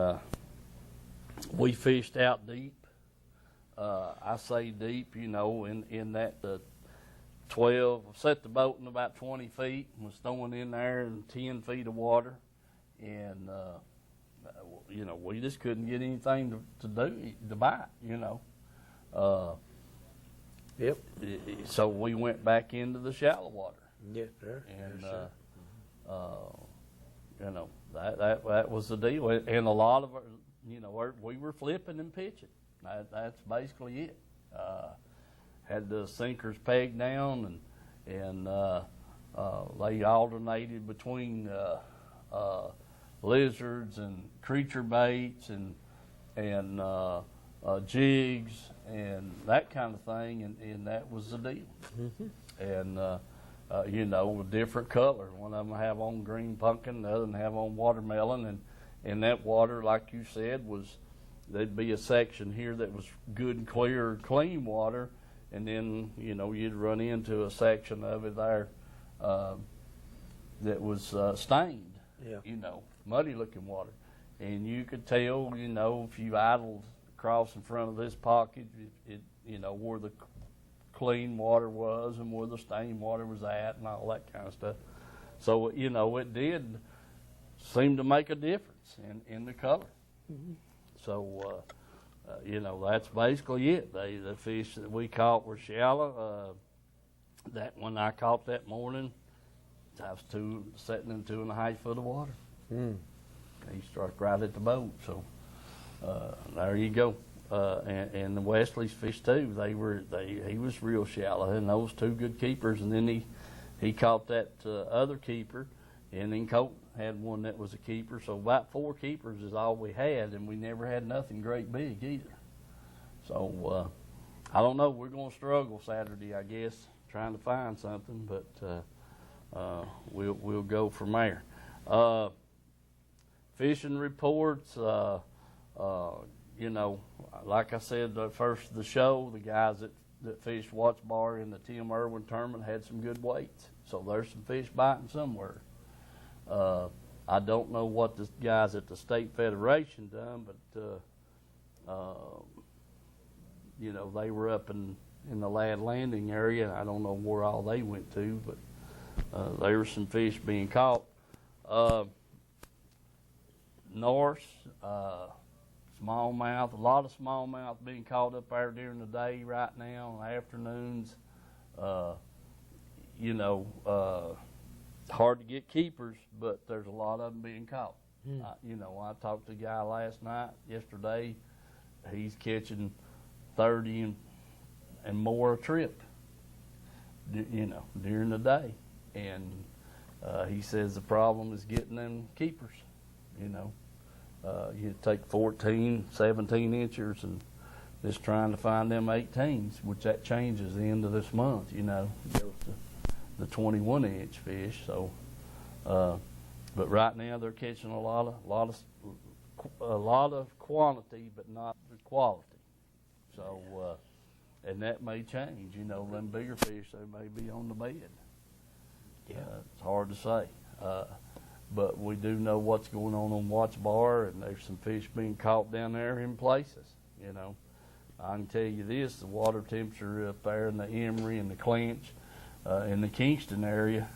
[SPEAKER 1] we fished out deep. I say deep, in that 12, set the boat in about 20 feet, and was throwing in there in 10 feet of water, and we just couldn't get anything to bite,
[SPEAKER 2] Yep.
[SPEAKER 1] So we went back into the shallow water,
[SPEAKER 2] Yes, sir.
[SPEAKER 1] and
[SPEAKER 2] yes, sir.
[SPEAKER 1] that was the deal, and a lot of we were flipping and pitching. That's basically it. Had the sinkers pegged down, and they alternated between lizards and creature baits and jigs and that kind of thing, and that was the deal. And a different color. One of them have on green pumpkin, the other one have on watermelon, and that water, like you said, there'd be a section here that was good, clear, clean water. And then, you'd run into a section of it there that was stained,
[SPEAKER 2] Yeah.
[SPEAKER 1] muddy looking water. And you could tell, if you idled across in front of this pocket, where the clean water was and where the stained water was at and all that kind of stuff. So, it did seem to make a difference in the color.
[SPEAKER 2] Mm-hmm.
[SPEAKER 1] So, that's basically it. The fish that we caught were shallow. That one I caught that morning, I was sitting in 2.5 foot of water. He struck right at the boat. So there you go. And Wesley's fish too. He was real shallow, and those two good keepers. And then he caught that other keeper, and then Colt had one that was a keeper. So about 4 keepers is all we had, and we never had nothing great big either. So I don't know. We're going to struggle Saturday, I guess, trying to find something, but we'll go from there. Fishing reports. Like I said, the first of the show, the guys that fished Watts Bar in the Tim Irwin tournament had some good weights. So there's some fish biting somewhere. I don't know what the guys at the State Federation done, but they were up in the Ladd Landing area. I don't know where all they went to, but there were some fish being caught. Norse, smallmouth, a lot of smallmouth being caught up there during the day right now, afternoons. Hard to get keepers, but there's a lot of them being caught. I talked to a guy yesterday, he's catching 30 and more a trip, during the day. And he says the problem is getting them keepers, You take 14, 17 inchers and just trying to find them 18s, which that changes the end of this month, goes to the 21-inch fish. So, but right now they're catching a lot of quantity, but not the quality. So, and that may change. Them bigger fish, they may be on the bed.
[SPEAKER 2] Yeah.
[SPEAKER 1] It's hard to say. But we do know what's going on Watch Bar, and there's some fish being caught down there in places. I can tell you this: the water temperature up there in the Emery and the Clinch, in the Kingston area,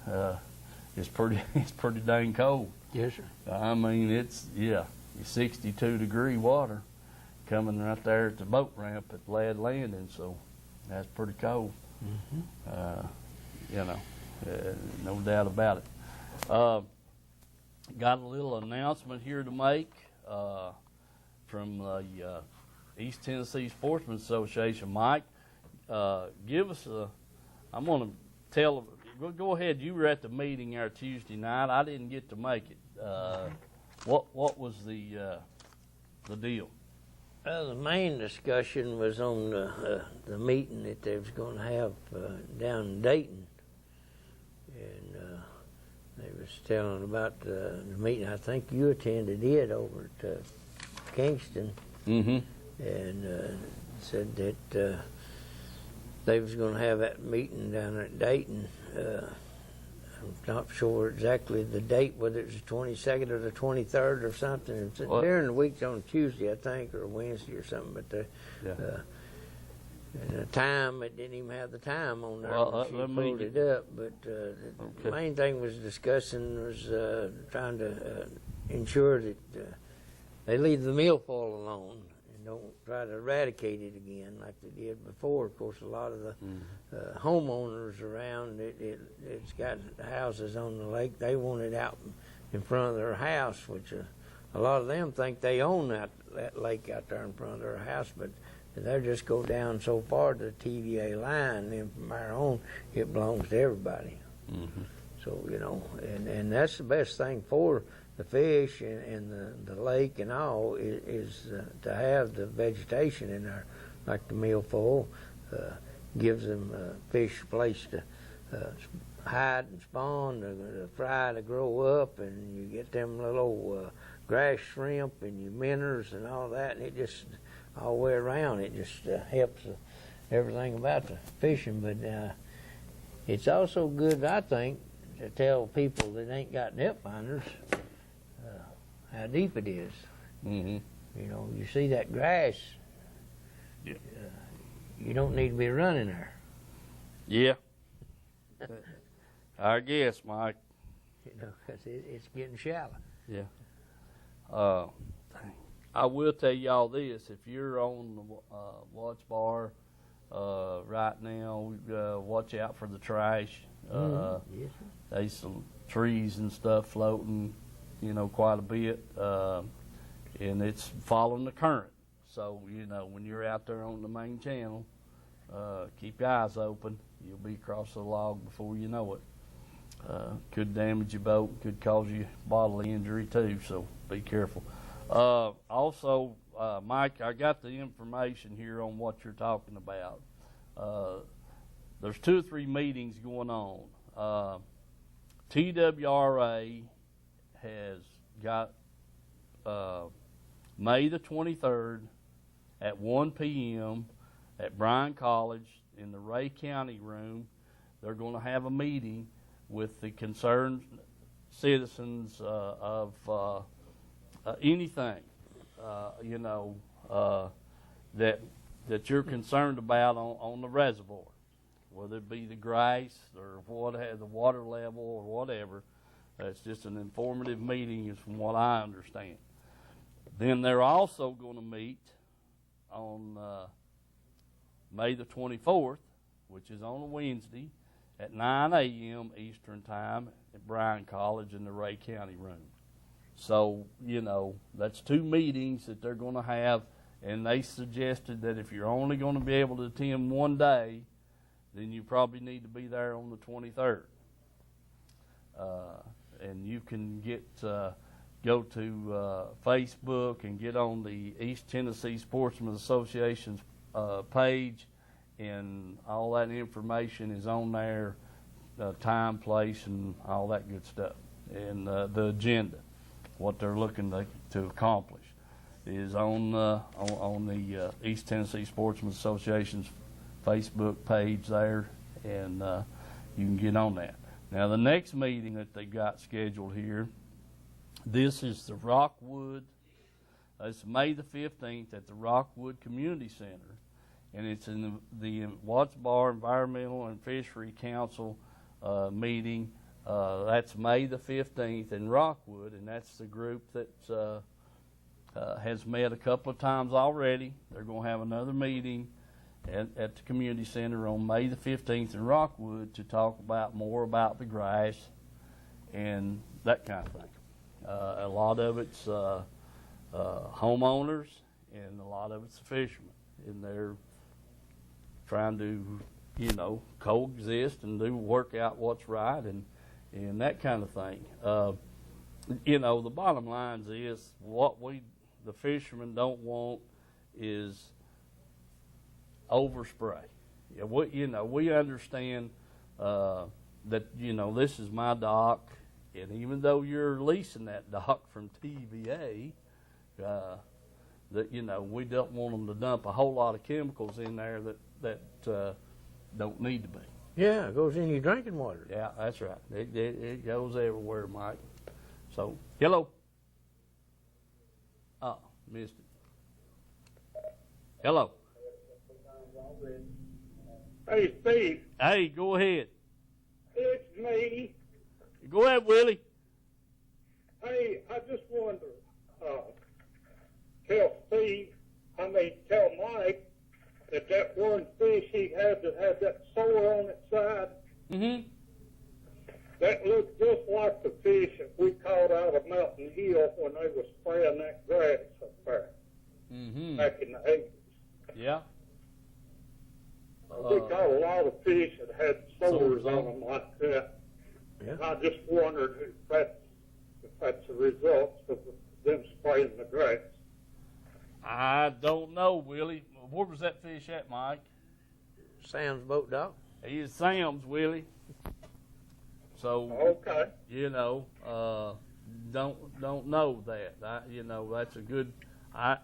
[SPEAKER 1] is pretty dang cold.
[SPEAKER 2] Yes, sir.
[SPEAKER 1] I mean, it's 62-degree water coming right there at the boat ramp at Ladd Landing, so that's pretty cold.
[SPEAKER 2] Mm-hmm.
[SPEAKER 1] No doubt about it. Got a little announcement here to make from the East Tennessee Sportsman Association. Mike, give us I'm going to tell. Go ahead. You were at the meeting our Tuesday night. I didn't get to make it. What was the deal?
[SPEAKER 2] The main discussion was on the meeting that they was going to have down in Dayton, and they was telling about the meeting. I think you attended it over at Kingston,
[SPEAKER 1] Mm-hmm.
[SPEAKER 2] and said that they was going to have that meeting down at Dayton. I'm not sure exactly the date, whether it was the 22nd or the 23rd or something. It's during the week on Tuesday, I think, or Wednesday or something. But and the time, it didn't even have the time on there when she pulled it up. But the main thing was discussing was trying to ensure that they leave the milfoil alone and don't try to eradicate it again like they did before. Of course, a lot of the homeowners around it's got houses on the lake. They want it out in front of their house, which a lot of them think they own that lake out there in front of their house, but they just go down so far to the TVA line, and from there on, it belongs to everybody.
[SPEAKER 1] Mm-hmm.
[SPEAKER 2] So, and that's the best thing for the fish and the lake and all is to have the vegetation in there, like the milfoil. Gives them fish a place to hide and spawn, to fry, to grow up, and you get them little grass shrimp and your minnows and all that, and it just all the way around, it just helps everything about the fishing. But it's also good, I think, to tell people that ain't got net finders how deep it is.
[SPEAKER 1] Mm-hmm.
[SPEAKER 2] You see that grass, you don't need to be running there.
[SPEAKER 1] Yeah. I guess, Mike.
[SPEAKER 2] Because it's getting shallow.
[SPEAKER 1] Yeah. I will tell y'all this: if you're on the Watch Bar right now, watch out for the trash.
[SPEAKER 2] Yes, sir.
[SPEAKER 1] There's some trees and stuff floating, quite a bit, and it's following the current. So, when you're out there on the main channel, keep your eyes open. You'll be across the log before you know it. Could damage your boat, could cause you bodily injury too, so be careful. Also, Mike, I got the information here on what you're talking about. There's 2 or 3 meetings going on. TWRA has got May the 23rd at 1 p.m. at Bryan College in the Ray County room. They're going to have a meeting with the concerned citizens of anything, that you're concerned about on the reservoir, whether it be the grass or the water level or whatever. It's just an informative meeting, is from what I understand. Then they're also going to meet on May the 24th, which is on a Wednesday, at 9 a.m. Eastern Time at Bryan College in the Ray County room. So, that's 2 meetings that they're going to have and they suggested that if you're only going to be able to attend one day, then you probably need to be there on the 23rd. And you can go to Facebook and get on the East Tennessee Sportsman Association's page, and all that information is on there, time, place, and all that good stuff. And the agenda, what they're looking to accomplish, is on the East Tennessee Sportsman Association's Facebook page there, and you can get on that. Now, the next meeting that they got scheduled here, this is the Rockwood. It's May the 15th at the Rockwood Community Center, and it's in the Watts Bar Environmental and Fishery Council meeting. That's May the 15th in Rockwood, and that's the group that has met a couple of times already. They're going to have another meeting at the community center on May the 15th in Rockwood to talk more about the grass and that kind of thing. A lot of it's homeowners, and a lot of it's the fishermen, and they're trying to, coexist and work out what's right and that kind of thing. The bottom line is what the fishermen don't want is overspray. Yeah, we understand that this is my dock, and even though you're leasing that dock from TVA, that we don't want them to dump a whole lot of chemicals in there that don't need to be.
[SPEAKER 2] Yeah, it goes in your drinking water.
[SPEAKER 1] Yeah, that's right. It goes everywhere, Mike. So, hello. Oh, missed it. Hello.
[SPEAKER 5] Hey, Steve.
[SPEAKER 1] Hey, go ahead.
[SPEAKER 5] It's me.
[SPEAKER 1] Go ahead, Willie.
[SPEAKER 5] Hey, I just wanted to tell Mike that one fish he had that had that sore on its side, that looked just like the fish that we caught out of Mountain Hill when they were spraying that grass up there back in the 80s.
[SPEAKER 1] Yeah.
[SPEAKER 5] We caught a lot of fish that had sores on them like that.
[SPEAKER 2] Yeah.
[SPEAKER 5] And I just wondered if that's the result of them spraying the grass.
[SPEAKER 1] I don't know, Willie. Where was that fish at, Mike?
[SPEAKER 2] Sam's boat dock.
[SPEAKER 1] He is Sam's, Willie. So,
[SPEAKER 5] Okay.
[SPEAKER 1] don't know that. That's a good. I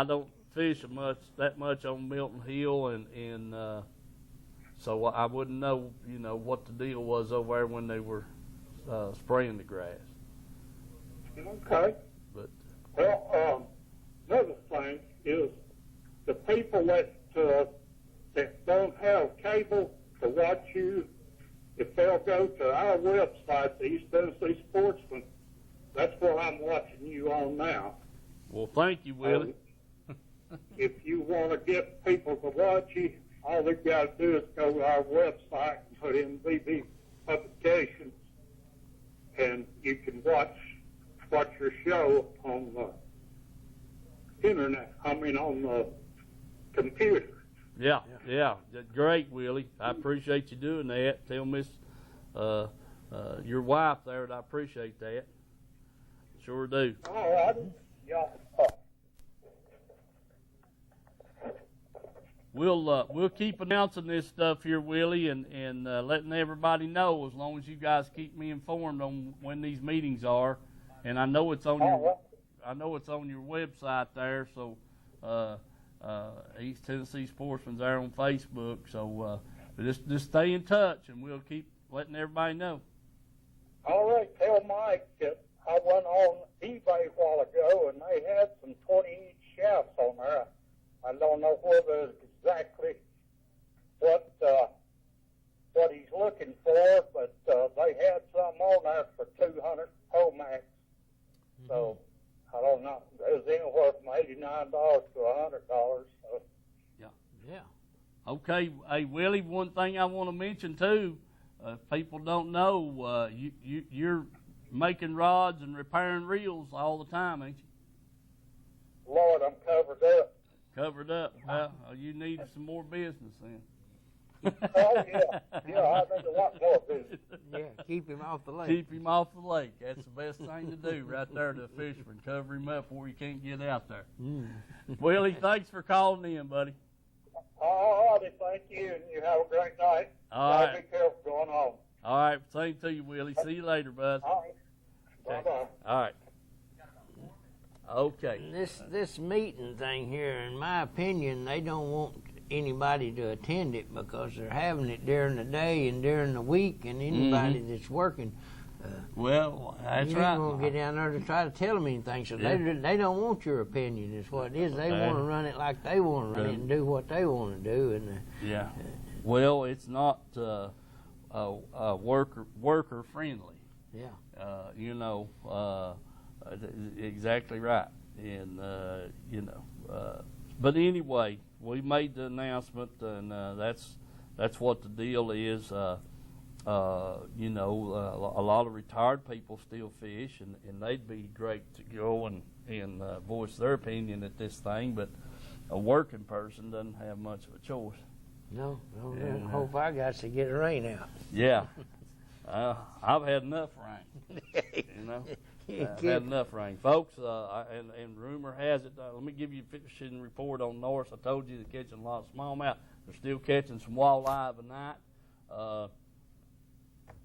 [SPEAKER 1] don't fish that much on Milton Hill, and so I wouldn't know, what the deal was over there when they were spraying the grass.
[SPEAKER 5] Okay.
[SPEAKER 1] But
[SPEAKER 5] Another thing is the people that don't have cable to watch you, if they'll go to our website, the East Tennessee Sportsman, that's what I'm watching you on now.
[SPEAKER 1] Well, thank you, Willie.
[SPEAKER 5] If you want to get people to watch you, all they've got to do is go to our website and put in VB Publications, and you can watch your show on the internet. On the computer.
[SPEAKER 1] Yeah. Great, Willie. I appreciate you doing that. Tell Miss your wife there that I appreciate that. Sure do.
[SPEAKER 5] All right. Yeah.
[SPEAKER 1] We'll keep announcing this stuff here, Willie, and letting everybody know, as long as you guys keep me informed on when these meetings are. And I know it's on your website there. So East Tennessee Sportsman's there on Facebook. So just stay in touch, and we'll keep letting everybody know.
[SPEAKER 5] All right. Tell Mike that I went on eBay a while ago, and they had some 20-inch shafts on there. I don't know whether it's exactly what he's looking for, but they had some on there for 200 Pro Max. So I don't know. It was anywhere from $89 to $100. So.
[SPEAKER 1] Yeah. Okay. Hey, Willie. One thing I want to mention too, people don't know, you're making rods and repairing reels all the time, ain't you?
[SPEAKER 5] Lord, I'm covered up.
[SPEAKER 1] Covered up. Well, you need some more business then.
[SPEAKER 5] Oh, yeah. Yeah, I need a lot more business.
[SPEAKER 2] Yeah, keep him off the lake.
[SPEAKER 1] Keep him off the lake. That's the best thing to do right there to a fisherman. Cover him up where he can't get out there. Willie, thanks for calling in, buddy.
[SPEAKER 5] All righty, thank you, and you have a great night.
[SPEAKER 1] All right.
[SPEAKER 5] Be careful going home.
[SPEAKER 1] All right, same to you, Willie. See you later, bud.
[SPEAKER 5] All right. Bye-bye.
[SPEAKER 1] All right. Okay.
[SPEAKER 2] This meeting thing here, in my opinion, they don't want anybody to attend it because they're having it during the day and during the week, and anybody that's working.
[SPEAKER 1] Well, that's
[SPEAKER 2] you
[SPEAKER 1] right.
[SPEAKER 2] ain't gonna get down there to try to tell them anything. So they don't want your opinion. Is what it is. They want to run it like they want to run it and do what they want to do. And
[SPEAKER 1] yeah. Well, it's not worker friendly.
[SPEAKER 2] Yeah.
[SPEAKER 1] You know, exactly right. And you know, but anyway, we made the announcement, and that's what the deal is. You know, a lot of retired people still fish, and they'd be great to go and voice their opinion at this thing, but a working person doesn't have much of a choice.
[SPEAKER 2] No, and, hope I got to get the rain out.
[SPEAKER 1] Yeah. I've had enough rain. You know, I've had enough rain, folks. And rumor has it. Let me give you a fishing report on Norris. I told you they're catching a lot of smallmouth. They're still catching some walleye overnight.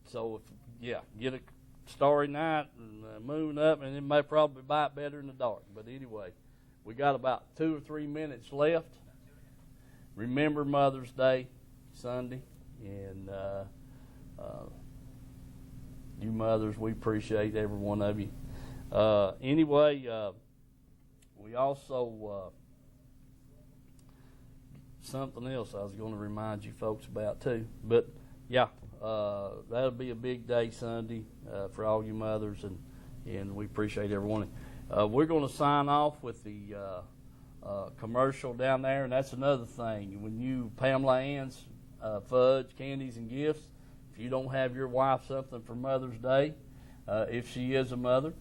[SPEAKER 1] So get a starry night and moon up, and it may probably bite better in the dark. But anyway, we got about 2 or 3 minutes left. Remember Mother's Day Sunday, and you mothers, we appreciate every one of you. Anyway, we also something else I was going to remind you folks about too. But yeah, that'll be a big day Sunday for all you mothers, and we appreciate everyone. We're going to sign off with the commercial down there, and that's another thing. When you Pamela Ann's fudge, candies, and gifts, if you don't have your wife something for Mother's Day, if she is a mother,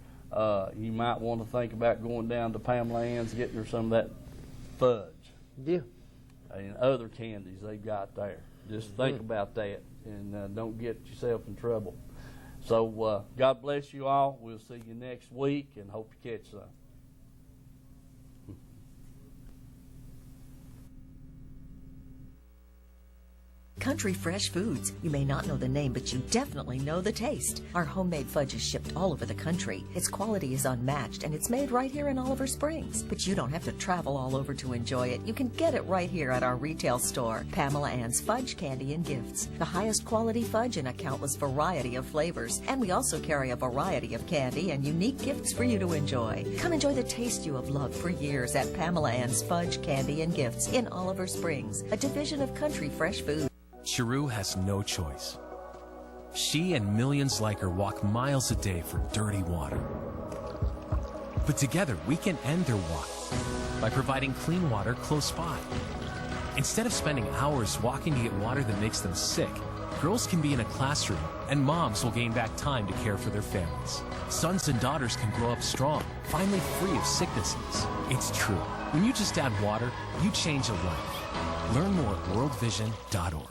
[SPEAKER 1] you might want to think about going down to Pamela Ann's, getting her some of that fudge.
[SPEAKER 2] Yeah.
[SPEAKER 1] And other candies they've got there. Just think about that, and don't get yourself in trouble. So God bless you all. We'll see you next week, and hope you catch some.
[SPEAKER 6] Country Fresh Foods. You may not know the name, but you definitely know the taste. Our homemade fudge is shipped all over the country. Its quality is unmatched, and it's made right here in Oliver Springs. But you don't have to travel all over to enjoy it. You can get it right here at our retail store, Pamela Ann's Fudge, Candy, and Gifts. The highest quality fudge in a countless variety of flavors. And we also carry a variety of candy and unique gifts for you to enjoy. Come enjoy the taste you have loved for years at Pamela Ann's Fudge, Candy, and Gifts in Oliver Springs, a division of Country Fresh Foods.
[SPEAKER 7] Cheru has no choice. She and millions like her walk miles a day for dirty water. But together, we can end their walk by providing clean water close by. Instead of spending hours walking to get water that makes them sick, girls can be in a classroom, and moms will gain back time to care for their families. Sons and daughters can grow up strong, finally free of sicknesses. It's true. When you just add water, you change a life. Learn more at worldvision.org.